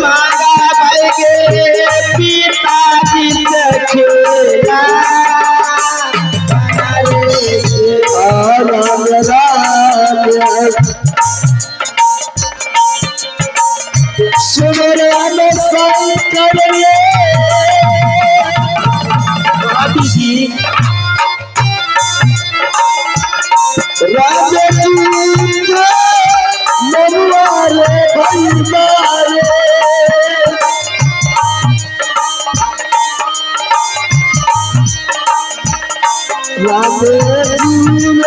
मांगा बैगे पिताजी से खेला सुमरन शंकर राजा जी मनुआरे भाई मारे राजा जी बाबू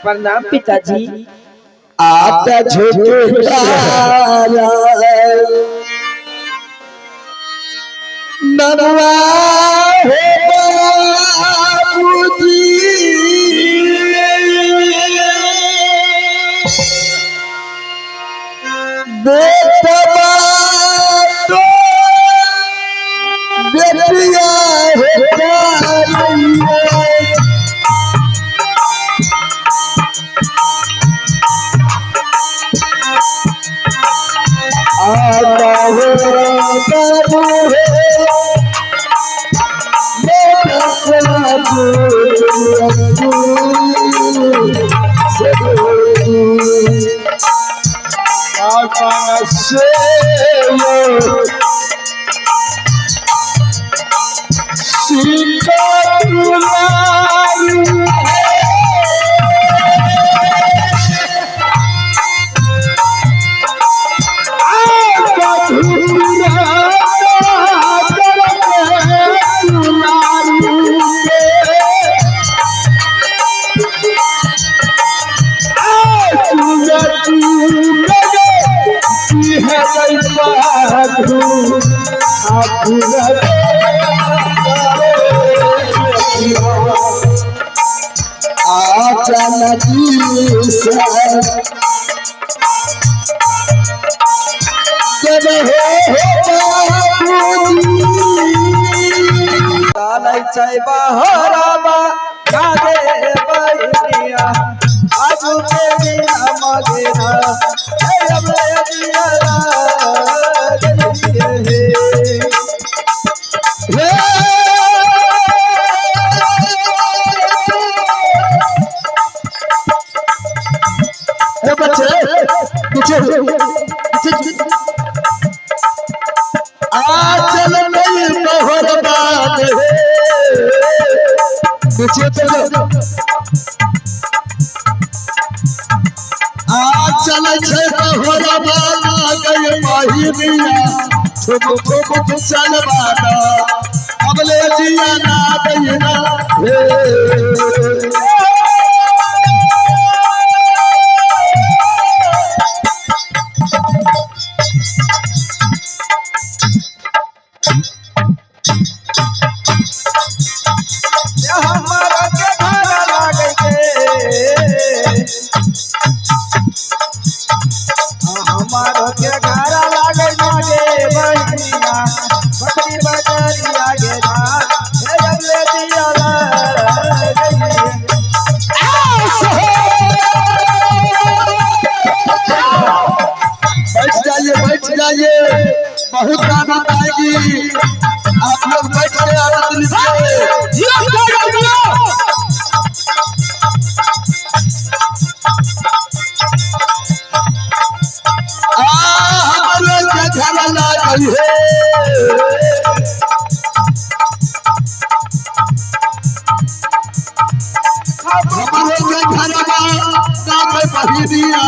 प्रणाम पिताजी। आप झुके नरवा बेटवा तो बेटिया बहराबा खागे बहिनिया आजू के बिना मगेना अबले दिया हे बच्चे पीछे चल नहीं बहरबान पीछे चलो चल बहरबान गए महिनिया ठुक ठुक चलवाना अबले जिया ना गईना हमारो के घर लागे मागे बहिनिया बकरी बकरी आगे ना हे अगले दिया बहुत गाना गाएगी। आप लोग बैठ के आनंद लीजिए। हमारे के घर लागल है। हमारे के घरवा नाम बहिनिया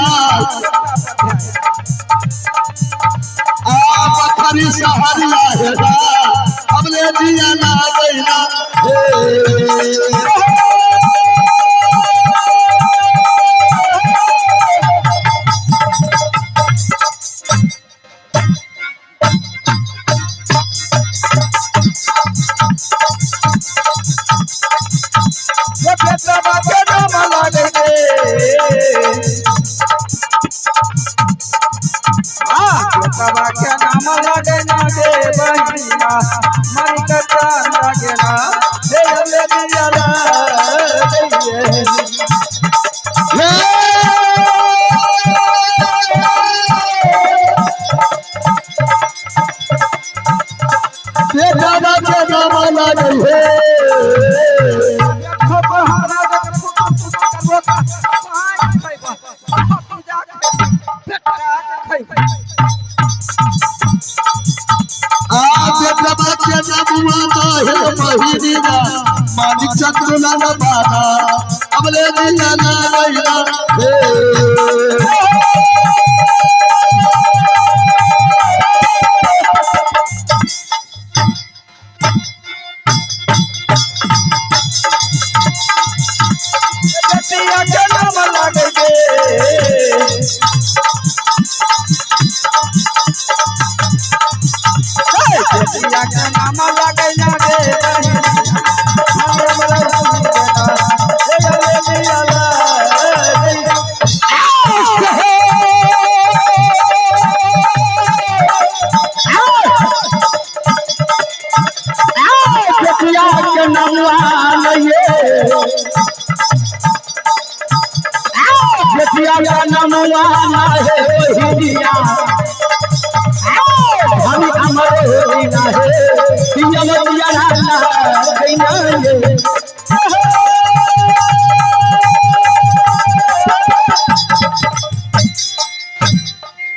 पत्थरी सहरिया हेरा हमले दिया ना गईना क्या नाम लगे ना दे बहिया मरी कच्चा लगे ना दे ले दिया मानिक चंद्र लाना बाना अबले दिया ना गईना नाम लगे ना दे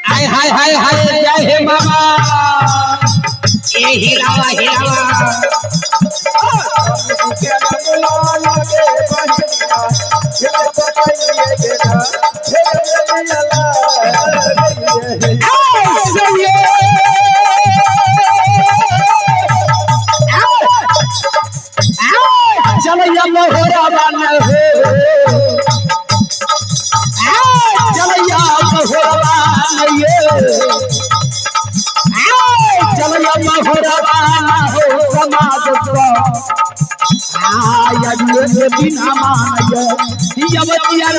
हाय हाय हाय जय हे मामा ए हिलावा हिलावा चलैया मोहरा बन हो चलैया मोहरा चलैया मोहरा हो समाज बिना माय दिया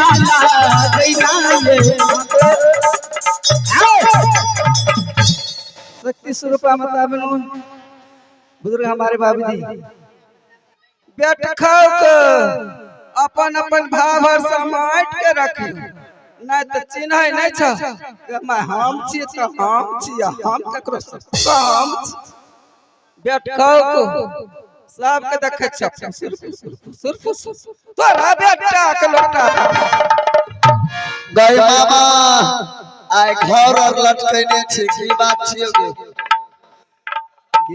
शक्ति स्वरूप बुजुर्ग हमारे बाबू जी बेट खाओ अपन अपन भाव समाट के रख नहीं तो चिन्ह नहीं छ मैं हम छी तो हम छी हम ककरो हम बेट खाओ सब के देखे छ सिर्फ तोरा बेटा के लोटा गए मामा आइ घर और लटकैने छी की बात छियै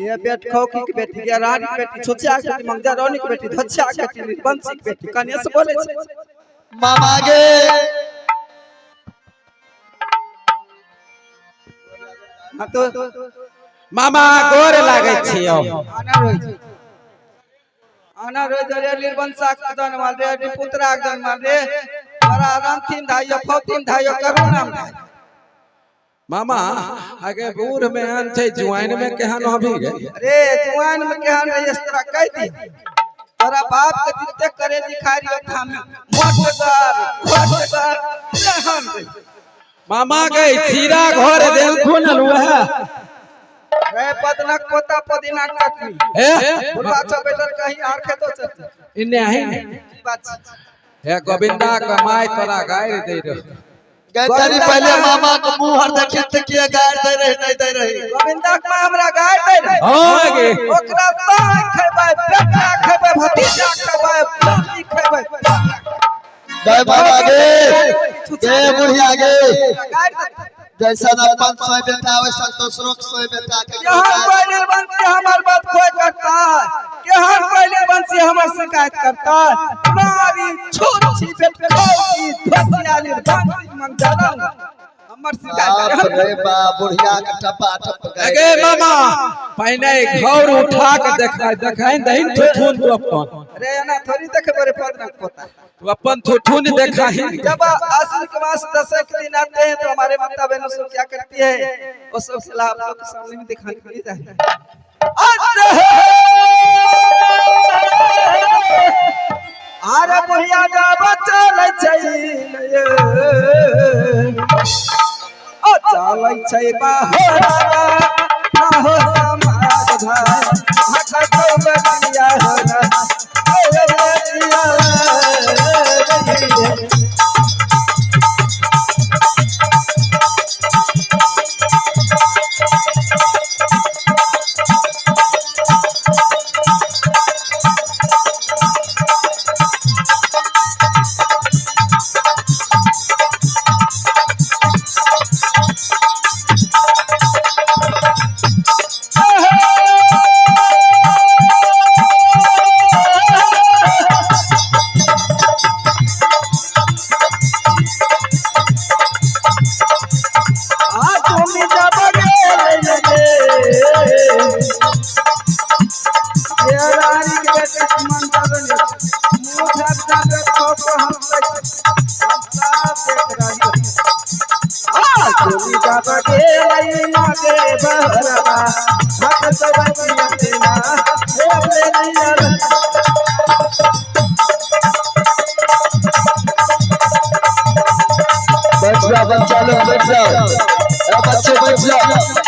ये बेट खौकी के बेटी के रानी के बेटी छोचिया के बेटी मंगजा रानी के बेटी धच्छा के बेटी बंसी के बेटी कन्या से बोले छे मामा गे हां तो मामा गोर लागे छियो आना रोज रे निर्वंशा के दन माल रे पुत्रा के दन माल रे बड़ा रामथिन धाइयो फौतिन धाइयो करू नाम मामा आगे बूढ़ में अन थे जुआन में केहन अभी गए अरे जुआन में केहन रे इस तरह कह दी तोरा बाप के जिते करे दिखारी थाम मोटदार रहन रे मामा गई खीरा घर देल खून लुआ रे पदनक पोता पदिना कटनी ए बुढ़वा छ बेटर कहीं आर खेतो छ इने आही बात हे गोविंदा कमाई तोरा गाय दे रे गैतरी पहले मामा को मुंह हर देखे थे कि गाड़ दे रहे नहीं दे रहे गोविंदा में हमरा गाड़ दे रहे हां गे ओकरा साथ खेबै बेटा खेबै भतीजा खेबै पोती खेबै जय बाबा गे जय बुढ़िया गे गाड़ दे जैसा अपन सोए बेटा वैसा दूसरों को सोए बेटा के यहाँ कोई निर्वंशी हमार बात कोई करता है यहाँ कोई निर्वंशी हमार शिकायत करता है नारी छोटी बेटखोरी धोतिया निर्वंशी मंगलम हमार शिकायत बाप रे बाप बुढ़िया का टपा टप अगे मामा पहले घर उठा के देखाई दहिन थुथुन तू अपन रे ना थोड़ी देखे बड़े पद रख पोता तू अपन थुथुन देखाई जब आश्विन के मास 10 के दिन आते हैं तो हमारे माता बहनों सब क्या करती है वो सब सलाह आप लोग के सामने में दिखाने के लिए जाए आरे बुढ़िया जब चलै छै ओ चलै छै बाहर हो समाज भाई हट तो बतिया होना ए बतिया बैठ जाओ बच्चा लोग बैठ जाओ बच्चे बैठ जाओ